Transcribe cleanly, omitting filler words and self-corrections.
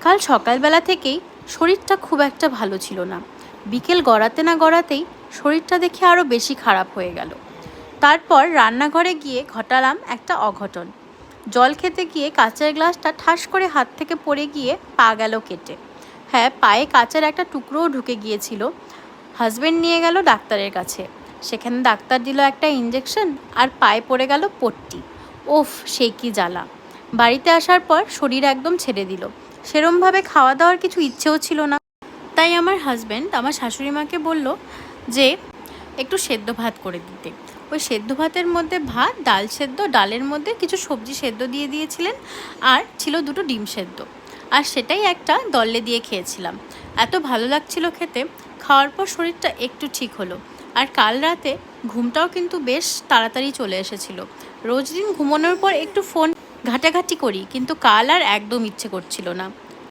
কাল সকালবেলা থেকেই শরীরটা খুব একটা ভালো ছিল না। বিকেল গড়াতে না গড়াতেই শরীরটা দেখে আরও বেশি খারাপ হয়ে গেল। তারপর রান্নাঘরে গিয়ে ঘটালাম একটা অঘটন। জল খেতে গিয়ে কাঁচের গ্লাসটা ঠাস করে হাত থেকে পড়ে গিয়ে পা গেল কেটে। হ্যাঁ, পায়ে কাঁচের একটা টুকরোও ঢুকে গিয়েছিল। হাজবেন্ড নিয়ে গেল ডাক্তারের কাছে। সেখানে ডাক্তার দিল একটা ইঞ্জেকশন আর পায়ে পড়ে গেল পট্টি। ওফ, সে কি জ্বালা! বাড়িতে আসার পর শরীর একদম ছেড়ে দিল। সেরমভাবে খাওয়া দাওয়ার কিছু ইচ্ছেও ছিল না। তাই আমার হাজব্যান্ড আমার শাশুড়ি মাকে বলল যে একটু সেদ্ধ ভাত করে দিতে। ওই সেদ্ধ ভাতের মধ্যে ভাত, ডাল সেদ্ধ, ডালের মধ্যে কিছু সবজি সেদ্ধ দিয়ে দিয়েছিলেন, আর ছিল দুটো ডিম সেদ্ধ, আর সেটাই একটা দল্লে দিয়ে খেয়েছিলাম। এত ভালো লাগছিল খেতে। খাওয়ার পর শরীরটা একটু ঠিক হলো। আর কাল রাতে ঘুমটাও কিন্তু বেশ তাড়াতাড়ি চলে এসেছিল। রোজ দিন ঘুমানোর পর একটু ফোন ঘাটাঘাটি করি, কিন্তু কাল আর একদম ইচ্ছে করছিল না।